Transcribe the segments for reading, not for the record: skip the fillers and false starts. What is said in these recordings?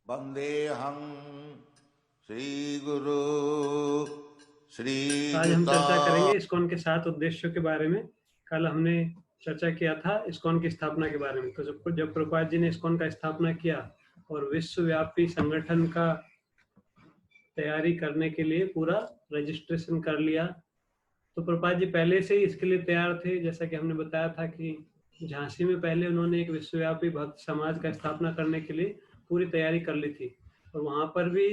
वंदेहं श्री गुरु श्री आज हम युता। चर्चा करेंगे इस्कॉन के 7 उद्देश्यों के बारे में। कल हमने चर्चा किया था इस्कॉन की स्थापना के बारे में। तो जब प्रभुपाद जी ने इस्कॉन का स्थापना किया और विश्वव्यापी संगठन का तैयारी करने के लिए पूरा रजिस्ट्रेशन कर लिया, तो प्रभुपाद जी पहले से ही इसके लिए तैयार थे। जैसा कि हमने बताया था कि झांसी में पहले उन्होंने एक विश्वव्यापी भक्त समाज का स्थापना करने के लिए पूरी तैयारी कर ली थी, और वहां पर भी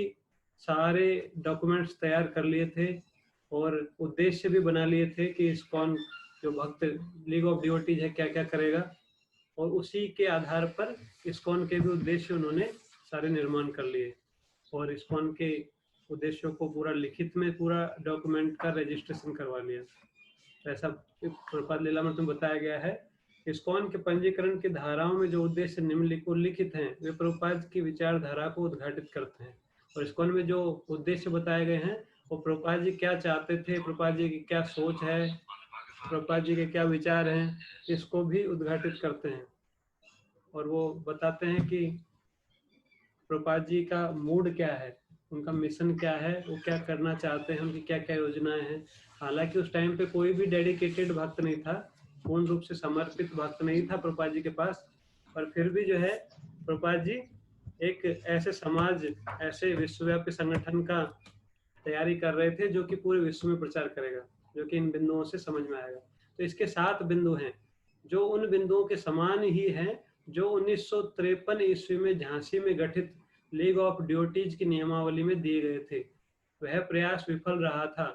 सारे डॉक्यूमेंट्स तैयार कर लिए थे और उद्देश्य भी बना लिए थे कि इस्कॉन जो भक्त लीग ऑफ डिवोटीज है क्या क्या करेगा, और उसी के आधार पर इस्कॉन के भी उद्देश्य उन्होंने सारे निर्माण कर लिए और इस्कॉन के उद्देश्यों को पूरा लिखित में पूरा डॉक्यूमेंट का रजिस्ट्रेशन करवा लिया। ऐसा प्रभुपाद लीलामृत में बताया गया है। इस्कॉन के पंजीकरण की धाराओं में जो उद्देश्य निम्नलिखित हैं वे प्रभुपाद की विचारधारा को उद्घाटित करते हैं, और इस्कॉन में जो उद्देश्य बताए गए हैं वो प्रभुपाद जी क्या चाहते थे, प्रभुपाद जी की क्या सोच है, प्रभुपाद जी के क्या विचार हैं, इसको भी उद्घाटित करते हैं। और वो बताते हैं कि प्रभुपाद जी का मूड क्या है, उनका मिशन क्या है, वो क्या करना चाहते हैं, उनकी क्या क्या योजनाएं हैं। हालांकि उस टाइम पे कोई भी डेडिकेटेड भक्त नहीं था, पूर्ण रूप से समर्पित भक्त नहीं था प्रभुपाद जी के पास, पर फिर भी जो है प्रभुपाद जी एक ऐसे समाज, ऐसे विश्वव्यापी संगठन का तैयारी कर रहे थे जो कि पूरे विश्व में प्रचार करेगा, जो कि इन बिंदुओं से समझ में आएगा। तो इसके 7 बिंदु हैं जो उन बिंदुओं के समान ही हैं जो 1953 ईस्वी में झांसी में गठित लीग ऑफ डिवोटीज की नियमावली में दिए गए थे। वह प्रयास विफल रहा था,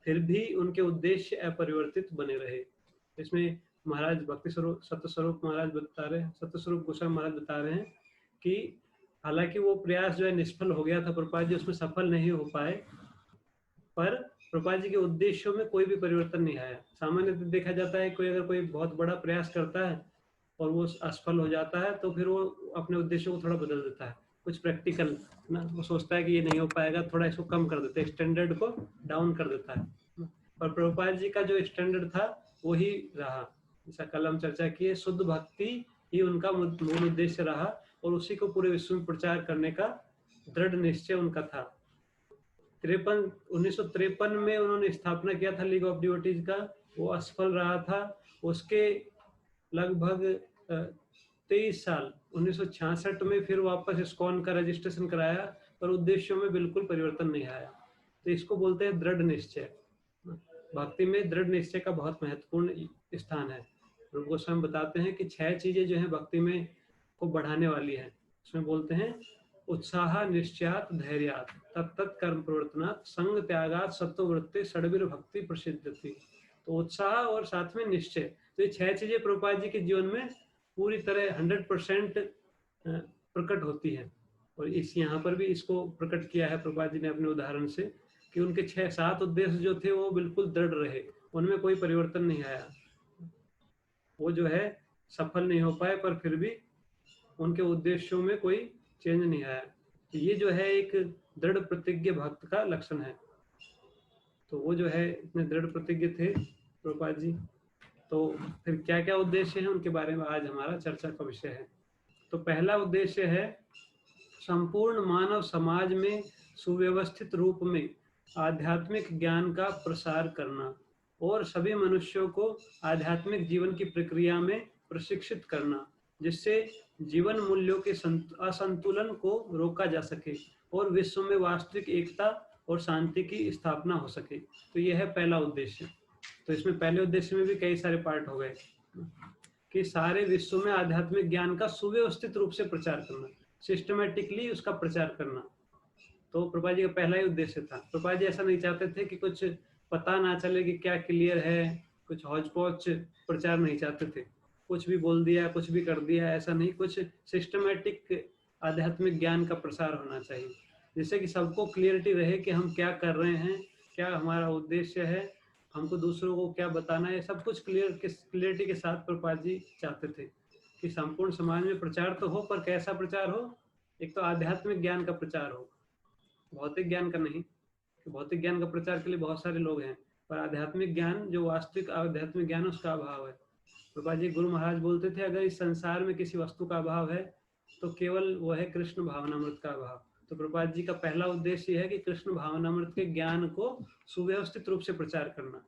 फिर भी उनके उद्देश्य अपरिवर्तित बने रहे। इसमें महाराज भक्ति स्वरूप सत्यस्वरूप महाराज बता रहे हैं, सत्यस्वरूप गोस्वामी महाराज बता रहे हैं कि हालांकि वो प्रयास जो है निष्फल हो गया था, प्रभुपाद जी उसमें सफल नहीं हो पाए, पर प्रभुपाद जी के उद्देश्यों में कोई भी परिवर्तन नहीं आया। सामान्य देखा जाता है कोई अगर कोई बहुत बड़ा प्रयास करता है और वो असफल हो जाता है तो फिर वो अपने उद्देश्यों को थोड़ा बदल देता है, कुछ प्रैक्टिकल ना, वो सोचता है कि ये नहीं हो पाएगा, थोड़ा इसको कम कर देता है, स्टैंडर्ड को डाउन कर देता है। पर प्रभुपाद जी का जो स्टैंडर्ड था वही रहा। जैसा कल हम चर्चा किए, शुद्ध भक्ति ही उनका मूल उद्देश्य रहा और उसी को पूरे विश्व में प्रचार करने का दृढ़ निश्चय उनका था। 1953 में उन्होंने स्थापना किया था लीग ऑफ डिवोटीज का, वो असफल रहा था। उसके लगभग 23 साल 1966 में फिर वापस इस्कॉन का रजिस्ट्रेशन कराया, पर उद्देश्यों में बिल्कुल परिवर्तन नहीं आया। तो इसको बोलते हैं दृढ़ निश्चय। भक्ति में दृढ़ निश्चय का बहुत महत्वपूर्ण स्थान है। रूप गोस्वामी बताते हैं कि 6 चीजें जो है भक्ति में को बढ़ाने वाली है। उसमें बोलते हैं उत्साह निश्चयात धैर्यात तत्त कर्म प्रवर्तनात् संग त्यागात सत्ववृत्ति षड्वीर भक्ति प्रसिद्धति। तो उत्साह और साथ में निश्चय, तो ये 6 चीजें प्रभुपाद जी के जीवन में पूरी तरह 100% प्रकट होती है। और इस यहाँ पर भी इसको प्रकट किया है प्रभुपाद जी ने अपने उदाहरण से कि उनके 6-7 उद्देश्य जो थे वो बिल्कुल दृढ़ रहे, उनमें कोई परिवर्तन नहीं आया। वो जो है सफल नहीं हो पाए, पर फिर भी उनके उद्देश्यों में कोई चेंज नहीं आया। तो ये जो है एक दृढ़ प्रतिज्ञ भक्त का लक्षण है। तो वो जो है इतने दृढ़ प्रतिज्ञ थे प्रभुपाद जी। तो फिर क्या क्या उद्देश्य हैं उनके बारे में आज हमारा चर्चा का विषय है। तो पहला उद्देश्य है संपूर्ण मानव समाज में सुव्यवस्थित रूप में आध्यात्मिक ज्ञान का प्रसार करना और सभी मनुष्यों को आध्यात्मिक जीवन की प्रक्रिया में प्रशिक्षित करना, जिससे जीवन मूल्यों के असंतुलन को रोका जा सके और विश्व में वास्तविक एकता और शांति की स्थापना हो सके। तो यह है पहला उद्देश्य। तो इसमें पहले उद्देश्य में भी कई सारे पार्ट हो गए कि सारे विश्व में आध्यात्मिक ज्ञान का सुव्यवस्थित रूप से प्रचार करना, सिस्टमेटिकली उसका प्रचार करना। तो प्रभुपाद जी का पहला ही उद्देश्य था। प्रभुपाद जी ऐसा नहीं चाहते थे कि कुछ पता ना चले कि क्या क्लियर है, कुछ हौच पौच प्रचार नहीं चाहते थे, कुछ भी बोल दिया कुछ भी कर दिया, ऐसा नहीं। कुछ सिस्टमेटिक आध्यात्मिक ज्ञान का प्रसार होना चाहिए, जिससे कि सबको क्लियरिटी रहे कि हम क्या कर रहे हैं, क्या हमारा उद्देश्य है, हमको दूसरों को क्या बताना है। सब कुछ क्लियरिटी के साथ प्रभुपाद जी चाहते थे कि संपूर्ण समाज में प्रचार तो हो, पर कैसा प्रचार हो, एक तो आध्यात्मिक ज्ञान का प्रचार हो, भौतिक ज्ञान का नहीं। भौतिक ज्ञान का प्रचार के लिए बहुत सारे लोग हैं, पर आध्यात्मिक ज्ञान जो वास्तविक आध्यात्मिक ज्ञान उसका अभाव है। प्रभुपाद जी गुरु महाराज बोलते थे अगर इस संसार में किसी वस्तु का अभाव है तो केवल वो है कृष्ण भावनामृत का अभाव। तो प्रभुपाद जी का पहला उद्देश्य है कि कृष्ण भावनामृत के ज्ञान को सुव्यवस्थित रूप से प्रचार करना।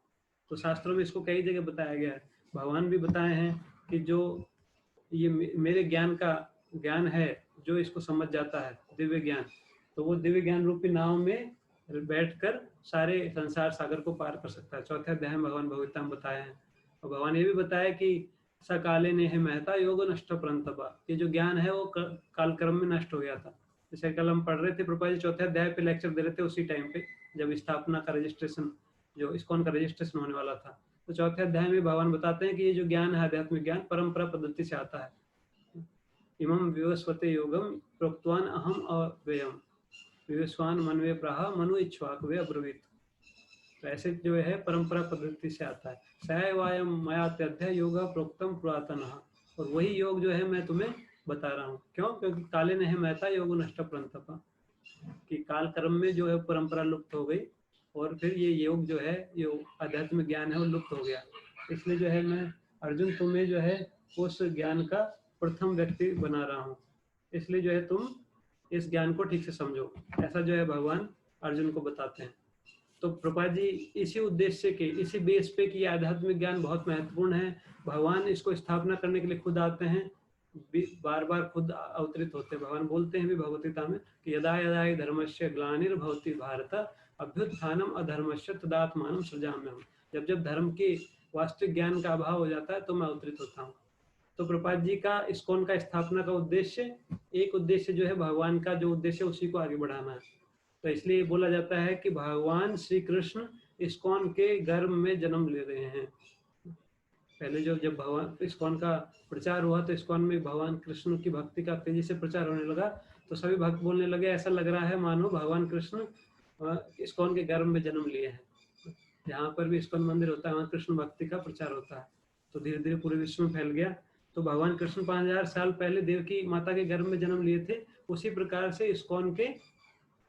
तो शास्त्रों में इसको कई जगह बताया गया है, भगवान भी बताए हैं कि जो ये मेरे ज्ञान का ज्ञान है, जो इसको समझ जाता है दिव्य ज्ञान, तो वो दिव्य ज्ञान रूपी नाव में बैठकर सारे संसार सागर को पार कर सकता है। चौथे अध्याय में भगवान भगवत्ता में बताए हैं। और भगवान ये भी बताया कि सकाले ने है महता योग नष्ट परंतपा, ये जो ज्ञान है वो कालक्रम में नष्ट हो गया था। जैसे कल हम पढ़ रहे थे, प्रभुपाद जी चौथे अध्याय पे लेक्चर दे रहे थे उसी टाइम पे जब स्थापना का रजिस्ट्रेशन, जो इस्कॉन का रजिस्ट्रेशन होने वाला था। तो चौथे अध्याय में भगवान बताते हैं कि ये जो ज्ञान है आध्यात्मिक ज्ञान परंपरा पद्धति से आता है। इमं विवस्वते योगम प्रोक्तवान अहम अव्ययम विवस्वान मनवे प्राह मनु इच्छ्वाक वे अब्रवीत। तो ऐसे जो है परंपरा पद्धति से आता है। सयवायम मयात्यध्य योग प्रोक्तम पुरातन, और वही योग जो है मैं तुम्हें बता रहा हूँ। क्यों? क्योंकि काले नहीं महता योग नष्ट परंतपा, कि काल कर्म में जो है परंपरा लुप्त हो गई और फिर ये योग जो है, ये आध्यात्मिक ज्ञान है वो लुप्त हो गया। इसलिए जो है मैं अर्जुन तुम्हें जो है उस ज्ञान का प्रथम व्यक्ति बना रहा हूँ, इसलिए जो है तुम इस ज्ञान को ठीक से समझो। ऐसा जो है भगवान अर्जुन को बताते हैं। तो प्रभुपाद जी इसी उद्देश्य के, इसी बेस पे कि आध्यात्मिक ज्ञान बहुत महत्वपूर्ण है, भगवान इसको स्थापना करने के लिए खुद आते हैं, बार बार खुद अवतरित होते हैं। भगवान बोलते हैं भी भगवद्गीता में कि यदा यदा हि धर्मस्य ग्लानिर्भवति भारत अभ्युत्थानम अधर्मस्य तदात्मानं सृजाम्यहम्। जब जब धर्म के वास्तविक ज्ञान का अभाव हो जाता है तो मैं अवतरित होता हूँ। तो प्रभुपाद जी का इस्कॉन का स्थापना का उद्देश्य, एक उद्देश्य जो है भगवान का जो उद्देश्य उसी को आगे बढ़ाना है। तो इसलिए बोला जाता है कि भगवान श्री कृष्ण इस्कॉन के गर्भ में जन्म ले रहे हैं। पहले जब भगवान इस्कॉन का प्रचार हुआ तो इस्कॉन में भगवान कृष्ण की भक्ति का तेजी से प्रचार होने लगा, तो सभी भक्त बोलने लगे ऐसा लग रहा है मानो भगवान कृष्ण इस्कॉन के गर्भ में जन्म लिए हैं। जहाँ पर भी इस्कॉन मंदिर होता है वहाँ कृष्ण भक्ति का प्रचार होता है। तो धीरे धीरे पूरे विश्व में फैल गया। तो भगवान कृष्ण 5000 साल पहले देवकी माता के गर्भ में जन्म लिए थे, उसी प्रकार से इस्कॉन के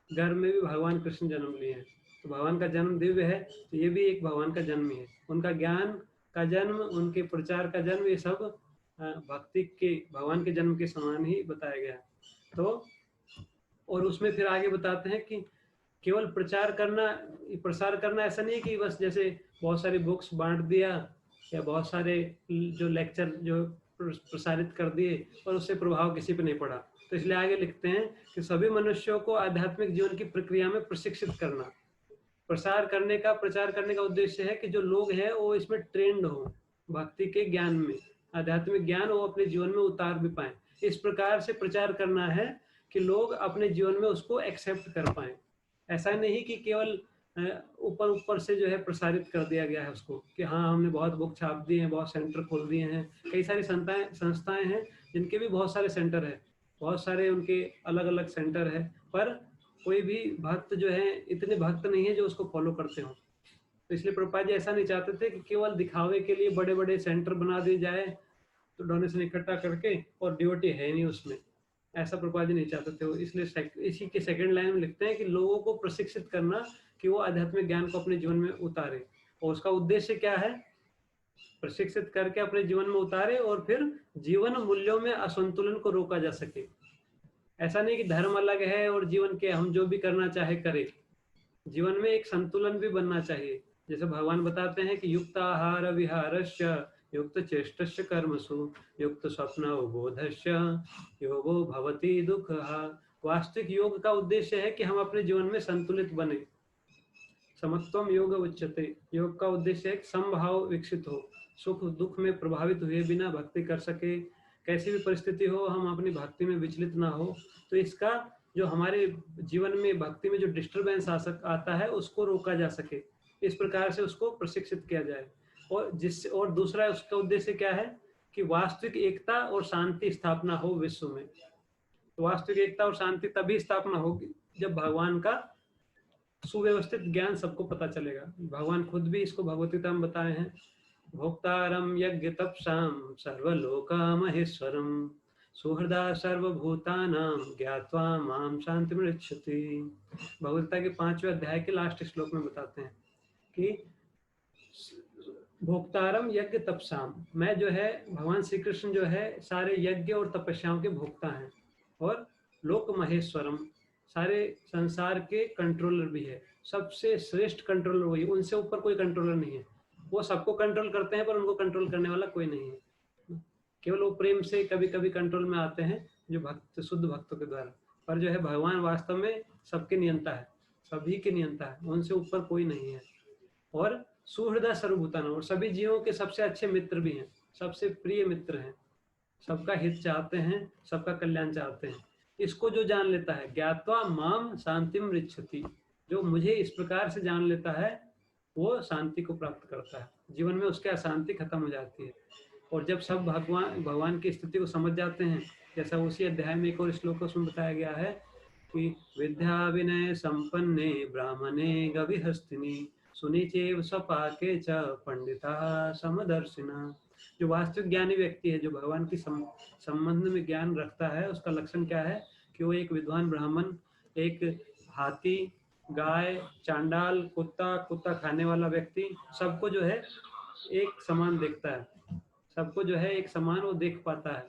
गर्भ में भी भगवान कृष्ण जन्म लिए हैं। तो भगवान का जन्म दिव्य है, तो ये भी एक भगवान का जन्म ही है। उनका ज्ञान का जन्म, उनके प्रचार का जन्म, ये सब भक्ति के भगवान के जन्म के समान ही बताया गया। तो और उसमें फिर आगे बताते हैं कि केवल प्रचार करना, प्रसार करना ऐसा नहीं कि बस जैसे बहुत सारी बुक्स बांट दिया या बहुत सारे जो लेक्चर जो प्रसारित कर दिए और उससे प्रभाव किसी पे नहीं पड़ा। तो इसलिए आगे लिखते हैं कि सभी मनुष्यों को आध्यात्मिक जीवन की प्रक्रिया में प्रशिक्षित करना। प्रचार करने का उद्देश्य है कि जो लोग हैं वो इसमें ट्रेंड हो, भक्ति के ज्ञान में, आध्यात्मिक ज्ञान वो अपने जीवन में उतार भी पाए। इस प्रकार से प्रचार करना है कि लोग अपने जीवन में उसको एक्सेप्ट कर पाए। ऐसा नहीं कि केवल ऊपर ऊपर से जो है प्रसारित कर दिया गया है उसको, कि हाँ हमने बहुत बुक छाप दिए हैं, बहुत सेंटर खोल दिए हैं, कई सारी संस्थाएं हैं जिनके भी बहुत सारे सेंटर है, बहुत सारे उनके अलग अलग सेंटर है, पर कोई भी भक्त जो है इतने भक्त नहीं है जो उसको फॉलो करते हो। तो इसलिए प्रभुपाद जी ऐसा नहीं चाहते थे कि केवल दिखावे के लिए बड़े बड़े सेंटर बना दिए जाए तो डोनेशन इकट्ठा करके और ड्यूटी है नहीं उसमें, ऐसा प्रभुपाद जी नहीं चाहते थे। इसलिए इसी के सेकंड लाइन में लिखते हैं कि लोगों को प्रशिक्षित करना कि वो आध्यात्मिक ज्ञान को अपने जीवन में उतारे। और उसका उद्देश्य क्या है? प्रशिक्षित करके अपने जीवन में उतारे और फिर जीवन मूल्यों में असंतुलन को रोका जा सके। ऐसा नहीं कि धर्म अलग है और जीवन के हम जो भी करना चाहे करें, जीवन में एक संतुलन भी बनना चाहिए। जैसे भगवान बताते हैं कि युक्त आहार विहारस्य युक्त चेष्टस्य कर्मसु युक्त स्वप्न बोधस्य योगो भवति दुःखः। वास्तविक योग का उद्देश्य है कि हम अपने जीवन में संतुलित बने। समत्वम योग उच्यते, योग का उद्देश्य है समभाव विकसित हो, सुख दुख में प्रभावित हुए बिना भक्ति कर सके, कैसी भी परिस्थिति हो हम अपनी भक्ति में विचलित ना हो। तो इसका जो हमारे जीवन में भक्ति में जो डिस्टरबेंस आता है उसको रोका जा सके, इस प्रकार से उसको प्रशिक्षित किया जाए। और दूसरा उसका उद्देश्य क्या है कि वास्तविक एकता और शांति स्थापना हो विश्व में। तो वास्तविक एकता और शांति तभी स्थापना होगी जब भगवान का सुव्यवस्थित ज्ञान सबको पता चलेगा। भगवान खुद भी इसको भगवद्गीता में बताए हैं, भोक्तारम यज्ञ तपसाम सर्वलोका महेश्वरम सुहृदा सर्वभूतानां ज्ञात्वा माम शांति मृच्छति। भगवद्गीता के 5वें अध्याय के लास्ट श्लोक में बताते हैं कि भोक्तारम यज्ञ तपसाम, मैं जो है भगवान श्री कृष्ण जो है सारे यज्ञ और तपस्याओं के भोक्ता हैं। और लोक महेश्वरम, सारे संसार के कंट्रोलर भी है। सबसे श्रेष्ठ कंट्रोलर वही, उनसे ऊपर कोई कंट्रोलर नहीं है। वो सबको कंट्रोल करते हैं पर उनको कंट्रोल करने वाला कोई नहीं है। केवल वो प्रेम से कभी कभी कंट्रोल में आते हैं, जो भक्त, शुद्ध भक्तों के द्वारा। पर जो है भगवान वास्तव में सबके नियंता है, सभी के नियंता है, उनसे ऊपर कोई नहीं है। और सुहृदय सर्वभूतान, और सभी जीवों के सबसे अच्छे मित्र भी हैं, सबसे प्रिय मित्र हैं, सबका हित चाहते हैं, सबका कल्याण चाहते हैं। इसको जो जान लेता है, ज्ञात्वा माम शांतिम रिच्छति, जो मुझे इस प्रकार से जान लेता है वो शांति को प्राप्त करता है, जीवन में उसकी अशांति खत्म हो जाती है। और जब सब भगवान की स्थिति को समझ जाते हैं, जैसा उसी अध्याय में एक और श्लोक उसमें बताया गया है कि विद्या विनय संपन्ने ब्राह्मणे गविहस्तिनी सुनिचेव स्वपाके च पंडिता समदर्शिना। जो वास्तविक ज्ञानी व्यक्ति है, जो भगवान की संबंध में ज्ञान रखता है, उसका लक्षण क्या है कि वो एक विद्वान ब्राह्मण, एक हाथी, गाय, चांडाल, कुत्ता खाने वाला व्यक्ति, सबको जो है एक समान देखता है, सबको जो है एक समान वो देख पाता है,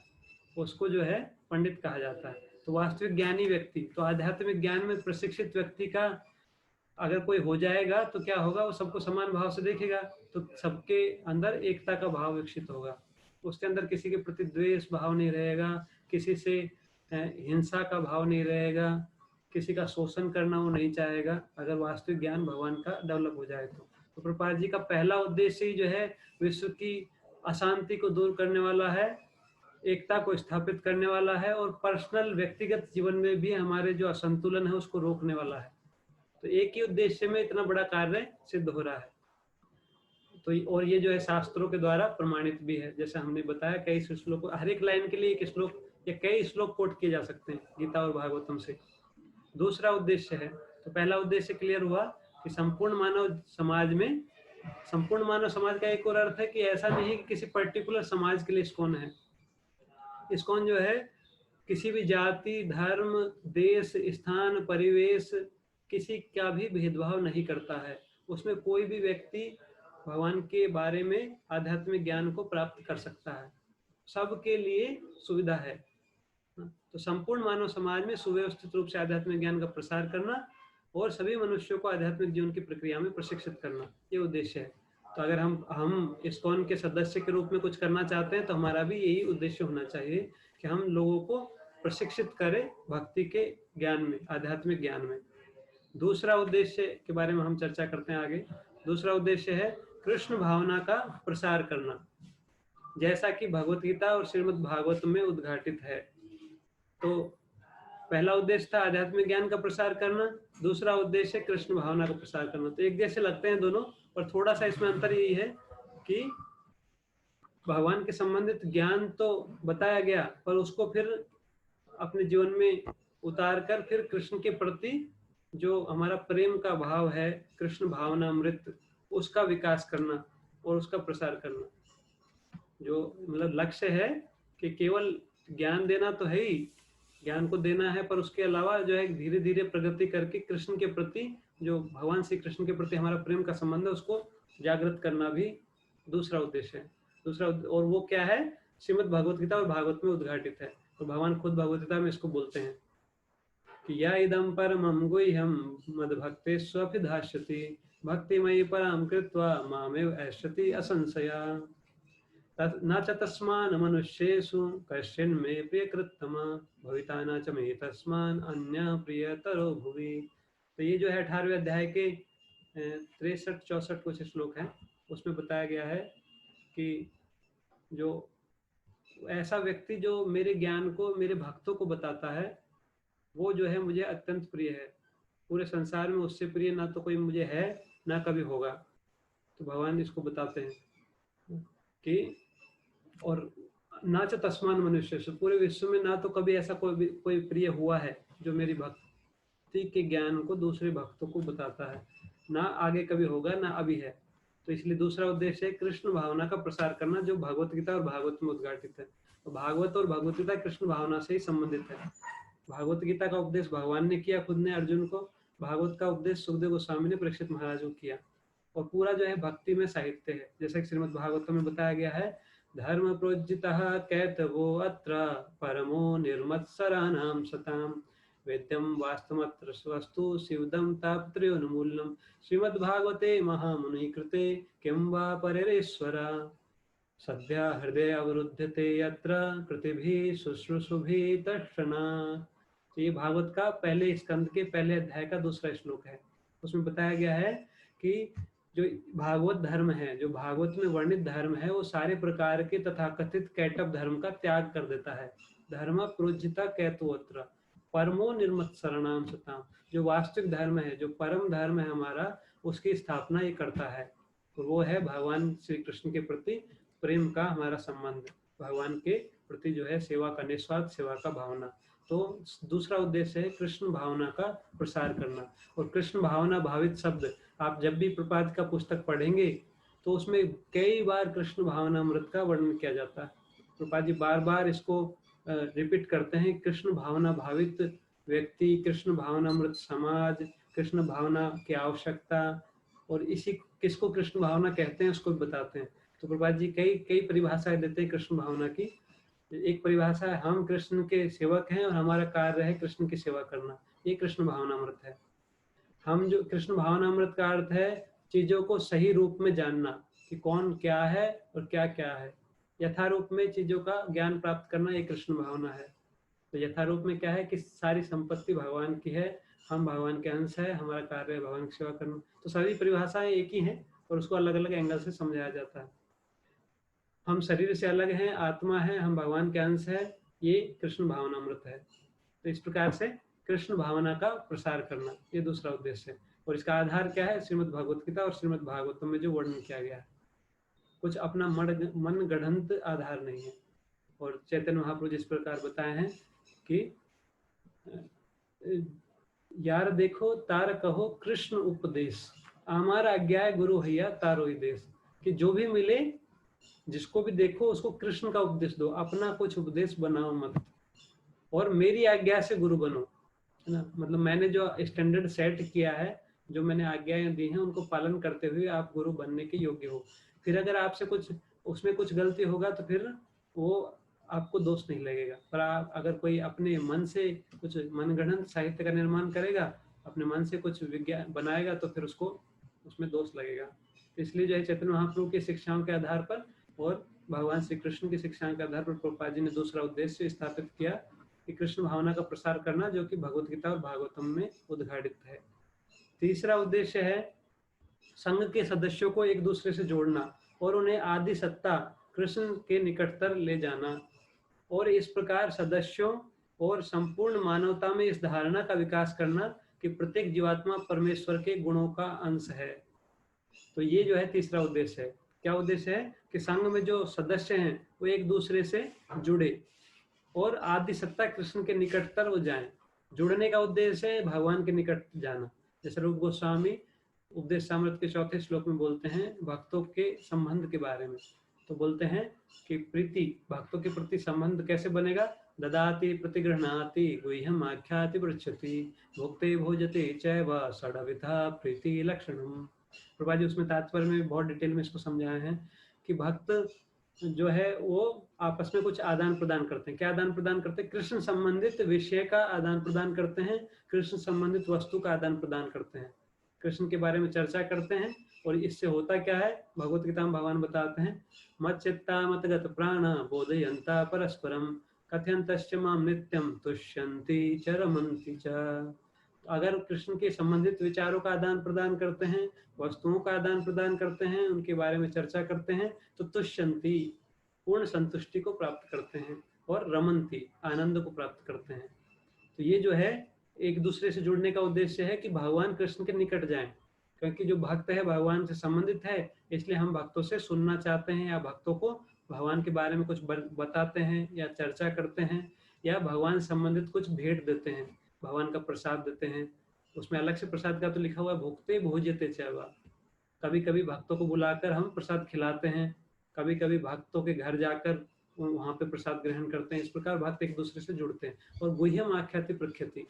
उसको जो है पंडित कहा जाता है। तो वास्तविक ज्ञानी व्यक्ति, तो आध्यात्मिक ज्ञान में प्रशिक्षित व्यक्ति का अगर कोई हो जाएगा तो क्या होगा, वो सबको समान भाव से देखेगा, तो सबके अंदर एकता का भाव विकसित होगा, उसके अंदर किसी के प्रति द्वेष भाव नहीं रहेगा, किसी से हिंसा का भाव नहीं रहेगा, किसी का शोषण करना वो नहीं चाहेगा, अगर वास्तविक ज्ञान भगवान का डेवलप हो जाए तो प्रभुपाद जी का पहला उद्देश्य ही जो है विश्व की अशांति को दूर करने वाला है, एकता को स्थापित करने वाला है, और पर्सनल व्यक्तिगत जीवन में भी हमारे जो असंतुलन है उसको रोकने वाला है। तो एक ही उद्देश्य में इतना बड़ा कार्य सिद्ध हो रहा है। तो और ये जो है शास्त्रों के द्वारा प्रमाणित भी है, जैसे हमने बताया कई श्लोक, हर एक लाइन के लिए एक श्लोक या कई श्लोक कोट किए जा सकते हैं गीता और भागवतम से। दूसरा उद्देश्य है, तो पहला उद्देश्य क्लियर हुआ कि संपूर्ण मानव समाज में, संपूर्ण मानव समाज का एक और अर्थ है कि ऐसा नहीं कि किसी पर्टिकुलर समाज के लिए इस्कॉन है। इस्कॉन जो है किसी भी जाति, धर्म, देश, स्थान, परिवेश, किसी का भी भेदभाव नहीं करता है, उसमें कोई भी व्यक्ति भगवान के बारे में आध्यात्मिक ज्ञान को प्राप्त कर सकता है, सबके लिए सुविधा है। तो संपूर्ण मानव समाज में सुव्यवस्थित रूप से आध्यात्मिक ज्ञान का प्रसार करना और सभी मनुष्यों को आध्यात्मिक जीवन की प्रक्रिया में प्रशिक्षित करना, ये उद्देश्य है। तो अगर हम इस्कॉन के सदस्य के रूप में कुछ करना चाहते हैं तो हमारा भी यही उद्देश्य होना चाहिए कि हम लोगों को प्रशिक्षित करें भक्ति के ज्ञान में, आध्यात्मिक ज्ञान में। दूसरा उद्देश्य के बारे में हम चर्चा करते हैं आगे। दूसरा उद्देश्य है कृष्ण भावना का प्रसार करना, जैसा कि भगवत गीता और श्रीमद् भागवत में उद्घाटित है। तो पहला उद्देश्य था आध्यात्मिक ज्ञान का प्रसार करना, दूसरा उद्देश्य कृष्ण भावना का प्रसार करना। तो एक जैसे लगते हैं दोनों, पर थोड़ा सा इसमें अंतर यही है कि भगवान के संबंधित ज्ञान तो बताया गया, पर उसको फिर अपने जीवन में उतार कर फिर कृष्ण के प्रति जो हमारा प्रेम का भाव है, कृष्ण भावना अमृत, उसका विकास करना और उसका प्रसार करना। जो मतलब लक्ष्य है कि केवल ज्ञान देना तो है ही, ज्ञान को देना है, पर उसके अलावा जो है धीरे धीरे प्रगति करके कृष्ण के प्रति, जो भगवान श्री कृष्ण के प्रति हमारा प्रेम का संबंध है, उसको जागृत करना भी दूसरा उद्देश्य है। दूसरा, और वो क्या है, श्रीमद् भगवत गीता और भागवत में उद्घाटित है। तो भगवान खुद भगवत गीता में इसको बोलते हैं कि या इदं परमं गुह्यं मद्भक्तेष्वभिधास्यति भक्तिमयि परां कृत्वा मामेव ऐष्यति असंशया न च तस्मान् मनुष्येषु कश्चिन्मे प्रियकृत्तमा भविता न च मे तस्मान् अन्यः प्रियतरो भुवि। तो ये जो है 18वें अध्याय के 63-64 कुछ श्लोक हैं, उसमें बताया गया है कि जो ऐसा व्यक्ति जो मेरे ज्ञान को मेरे भक्तों को बताता है, वो जो है मुझे अत्यंत प्रिय है। पूरे संसार में उससे प्रिय ना तो कोई मुझे है, ना कभी होगा। तो भगवान इसको बताते हैं कि और ना च तस्मान मनुष्य, पूरे विश्व में ना तो कभी ऐसा कोई प्रिय हुआ है जो मेरी भक्ति के ज्ञान को दूसरे भक्तों को बताता है, ना आगे कभी होगा, ना अभी है। तो इसलिए दूसरा उद्देश्य है कृष्ण भावना का प्रसार करना, जो भगवत गीता और भागवत में उद्घाटित है। तो भागवत और भगवत गीता कृष्ण भावना से ही संबंधित है। भागवत गीता का उपदेश भगवान ने किया खुद ने अर्जुन को, भागवत का उपदेश सुखदेव गोस्वामी ने परीक्षित महाराज को किया। और पूरा जो है भक्ति में साहित्य है, जैसे कि श्रीमद् भागवत में बताया गया है, धर्म प्रोज्जितः कैतवो अत्र परमो निर्मत्सराणां सतां वेद्यं वास्तवमत्र वस्तु शिवदं तापत्रयोन्मूलनं श्रीमद्भागवते महामुनि कृते किं वा परेश्वरा सद्या हृदय अवरुध्यते यत्र कृतिभिः शुश्रूषुभिः तर्षणा। तो ये भागवत का पहले स्कंद के पहले अध्याय का दूसरा श्लोक है। उसमें बताया गया है कि जो भागवत धर्म है, जो भागवत में वर्णित धर्म है, वो सारे प्रकार के तथाकथित कैटव धर्म का त्याग कर देता है। धर्म प्रोज्झिता कैतवोत्र परमो निर्मत्सरणाम सताम, जो वास्तविक धर्म है, जो परम धर्म है हमारा, उसकी स्थापना ये करता है। तो वो है भगवान श्री कृष्ण के प्रति प्रेम का हमारा संबंध, भगवान के प्रति जो है सेवा का, निस्वार्थ सेवा का भावना। तो दूसरा उद्देश्य है कृष्ण भावना का प्रसार करना। और कृष्ण भावना भावित शब्द आप जब भी प्रपाद का पुस्तक पढ़ेंगे तो उसमें कई बार कृष्ण भावना अमृत का वर्णन किया जाता है। प्रपाद जी बार बार इसको रिपीट करते हैं, कृष्ण भावना भावित व्यक्ति, कृष्ण भावना अमृत समाज, कृष्ण भावना की आवश्यकता, और इसी किसको कृष्ण भावना कहते हैं उसको बताते हैं। तो प्रपाद जी कई कई परिभाषाएं देते हैं कृष्ण भावना की। एक परिभाषा है, हम कृष्ण के सेवक हैं और हमारा कार्य है कृष्ण की सेवा करना, ये कृष्ण भावनामृत है। हम जो कृष्ण भावनामृत का अर्थ है चीजों को सही रूप में जानना कि कौन क्या है और क्या क्या है, यथारूप में चीजों का ज्ञान प्राप्त करना, ये कृष्ण भावना है। तो यथारूप में क्या है कि सारी संपत्ति भगवान की है, हम भगवान के अंश है, हमारा कार्य है भगवान की सेवा करना। तो सारी परिभाषाएं एक ही हैं और उसको अलग अलग एंगल से समझाया जाता है। हम शरीर से अलग हैं, आत्मा है, हम भगवान के अंश है, ये कृष्ण भावनामृत है। तो इस प्रकार से कृष्ण भावना का प्रसार करना, ये दूसरा उद्देश्य है। और इसका आधार क्या है? श्रीमद् भगवत गीता और श्रीमद् भागवतम में जो वर्णन किया गया है, कुछ अपना मन गढ़ंत आधार नहीं है। और चैतन्य महाप्रभु जिस प्रकार बताए हैं कि यार देखो तार कहो कृष्ण उपदेश, हमारा आज्ञा है गुरु हैया तारो ही देश, कि जो भी मिले जिसको भी देखो उसको कृष्ण का उपदेश दो, अपना कुछ उपदेश बनाओ मत, और मेरी आज्ञा से गुरु बनो, है ना। मतलब मैंने जो स्टैंडर्ड सेट किया है, जो मैंने आज्ञाएं दी हैं, उनको पालन करते हुए आप गुरु बनने के योग्य हो। फिर अगर आपसे कुछ उसमें कुछ गलती होगा तो फिर वो आपको दोष नहीं लगेगा। पर आप अगर कोई अपने मन से कुछ मनगढ़ंत साहित्य का निर्माण करेगा, अपने मन से कुछ विज्ञान बनाएगा, तो फिर उसको उसमें दोष लगेगा। इसलिए जो है चैतन्य महाप्रभु की शिक्षाओं के आधार पर और भगवान श्री कृष्ण की शिक्षाओं के आधार पर प्रभुपाद जी ने दूसरा उद्देश्य स्थापित किया कि कृष्ण भावना का प्रसार करना, जो कि भगवत गीता और भागवतम में उद्घाटित है। तीसरा उद्देश्य है संघ के सदस्यों को एक दूसरे से जोड़ना और उन्हें आदि सत्ता कृष्ण के निकटतर ले जाना, और इस प्रकार सदस्यों और संपूर्ण मानवता में इस धारणा का विकास करना कि प्रत्येक जीवात्मा परमेश्वर के गुणों का अंश है। तो ये जो है तीसरा उद्देश्य है। क्या उद्देश्य है? कि संघ में जो सदस्य हैं वो एक दूसरे से जुड़े और आदि सत्ता कृष्ण के निकटतर वो जाएं। जुड़ने का उद्देश्य है भगवान के निकट जाना। जैसे रूप गोस्वामी उपदेशामृत के चौथे श्लोक में बोलते हैं भक्तों के संबंध के बारे में। तो बोलते हैं कि प्रीति, भक्तों के प्रति संबंध कैसे बनेगा? ददाति प्रतिगृह्णाति गुह्यम आख्याति पृच्छति भुक्ते भोजते चैव षड्विधा प्रीति लक्षणम। प्रभा जी उसमें तात्पर्य में बहुत डिटेल में इसको समझाए हैं कि भक्त जो है वो आपस में कुछ आदान प्रदान करते हैं। क्या आदान प्रदान करते हैं? कृष्ण संबंधित विषय का आदान प्रदान करते हैं, कृष्ण संबंधित वस्तु का आदान प्रदान करते हैं, कृष्ण के बारे में चर्चा करते हैं। और इससे होता क्या है? भगवत गीता में भगवान बताते हैं मत चित्ता मतगत प्राण बोधयंता परस्परम कथयंतश्च माम नित्यम तुष्यन्ति च रमन्ति च। अगर कृष्ण के संबंधित विचारों का आदान प्रदान करते हैं, वस्तुओं का आदान प्रदान करते हैं, उनके बारे में चर्चा करते हैं, तो तुष्यन्ति पूर्ण संतुष्टि को प्राप्त करते हैं और रमन्ति आनंद को प्राप्त करते हैं। तो ये जो है एक दूसरे से जुड़ने का उद्देश्य है कि भगवान कृष्ण के निकट जाएं, क्योंकि जो भक्त है भगवान से संबंधित है, इसलिए हम भक्तों से सुनना चाहते हैं या भक्तों को भगवान के बारे में कुछ बताते हैं या चर्चा करते हैं या भगवान संबंधित कुछ भेंट देते हैं, भगवान का प्रसाद देते हैं। उसमें अलग से प्रसाद का तो लिखा हुआ है भुक्ते भोजते चैवा। कभी कभी भक्तों को बुलाकर हम प्रसाद खिलाते हैं, कभी कभी भक्तों के घर जाकर वहां पे प्रसाद ग्रहण करते हैं। इस प्रकार भक्त एक दूसरे से जुड़ते हैं। और गुह्यम आख्याति प्रख्याति,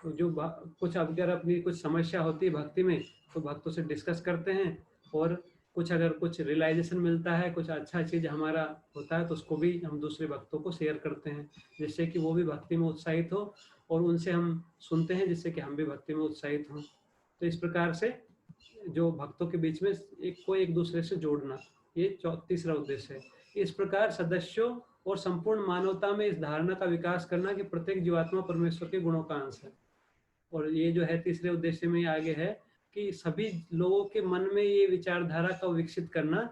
जो कुछ अगर अपनी कुछ समस्या होती है भक्ति में तो भक्तों से डिस्कस करते हैं और कुछ अगर कुछ रियलाइजेशन मिलता है, कुछ अच्छा चीज़ हमारा होता है, तो उसको भी हम दूसरे भक्तों को शेयर करते हैं, जिससे कि वो भी भक्ति में उत्साहित हो, और उनसे हम सुनते हैं जिससे कि हम भी भक्ति में उत्साहित हों। तो इस प्रकार से जो भक्तों के बीच में एक दूसरे से जोड़ना, ये तीसरा उद्देश्य है। इस प्रकार सदस्यों और संपूर्ण मानवता में इस धारणा का विकास करना कि प्रत्येक जीवात्मा परमेश्वर के गुणों का अंश है। और ये जो है तीसरे उद्देश्य में आगे है कि सभी लोगों के मन में ये विचारधारा का विकसित करना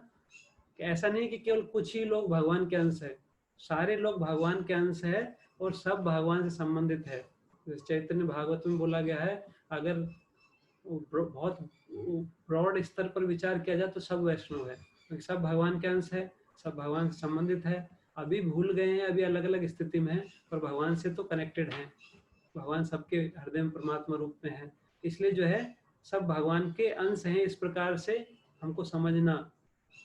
कि ऐसा नहीं कि केवल कुछ ही लोग भगवान के अंश है, सारे लोग भगवान के अंश है और सब भगवान से संबंधित है। चैतन्य भागवत में बोला गया है, अगर बहुत ब्रॉड स्तर पर विचार किया जाए तो सब वैष्णव है, क्योंकि सब भगवान के अंश है, सब भगवान से संबंधित है। अभी भूल गए हैं, अभी अलग अलग स्थिति में है, पर भगवान से तो कनेक्टेड हैं। भगवान सबके हृदय में परमात्मा रूप में है, इसलिए जो है सब भगवान के अंश हैं। इस प्रकार से हमको समझना,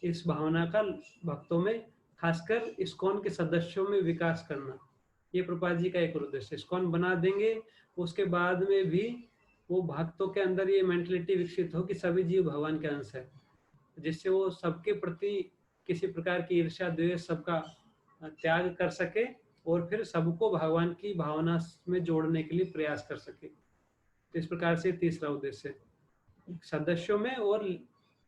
इस भावना का भक्तों में, खासकर इस्कॉन के सदस्यों में विकास करना, ये प्रभुपाद जी का एक उद्देश्य। इस्कॉन बना देंगे, उसके बाद में भी वो भक्तों के अंदर ये मेंटलिटी विकसित हो कि सभी जीव भगवान के अंश है, जिससे वो सबके प्रति किसी प्रकार की ईर्ष्या द्वेष सबका त्याग कर सके और फिर सबको भगवान की भावना में जोड़ने के लिए प्रयास कर सके। तो इस प्रकार से तीसरा उद्देश्य सदस्यों में, और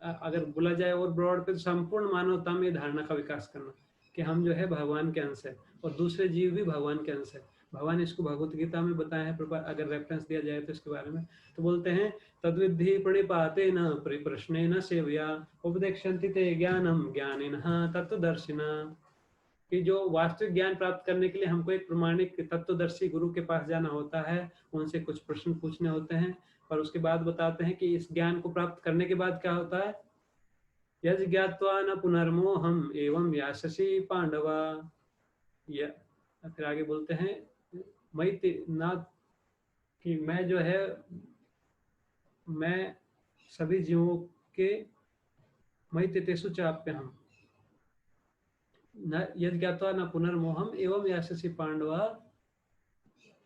अगर बोला जाए और ब्रॉड पे, संपूर्ण मानवता में धारणा का विकास करना कि हम जो है भगवान के अंश है और दूसरे जीव भी भगवान के अंश है। भगवान इसको भगवत गीता में बताया है, अगर रेफरेंस दिया जाए तो इसके बारे में, तो बोलते हैं तद्विद्धि प्रणिपातेन परिप्रश्नेन सेवया उपदेक्षन्ति ते ज्ञानम ज्ञानिनः तत्वदर्शिना। कि जो वास्तविक ज्ञान प्राप्त करने के लिए हमको एक प्रमाणिक तत्वदर्शी गुरु के पास जाना होता है, उनसे कुछ प्रश्न पूछने होते हैं, और उसके बाद बताते हैं कि इस ज्ञान को प्राप्त करने के बाद क्या होता है। यज ज्ञात्वा न पुनर्मोहम एवं यास्यसि पांडवा। या फिर आगे बोलते हैं ना, कि मैं जो है, मैं सभी जीवों के मई तेतेषु चाप्यहम् न यद ज्ञात्वा न पुनर्मोहम एवं यास्यसि पांडवा।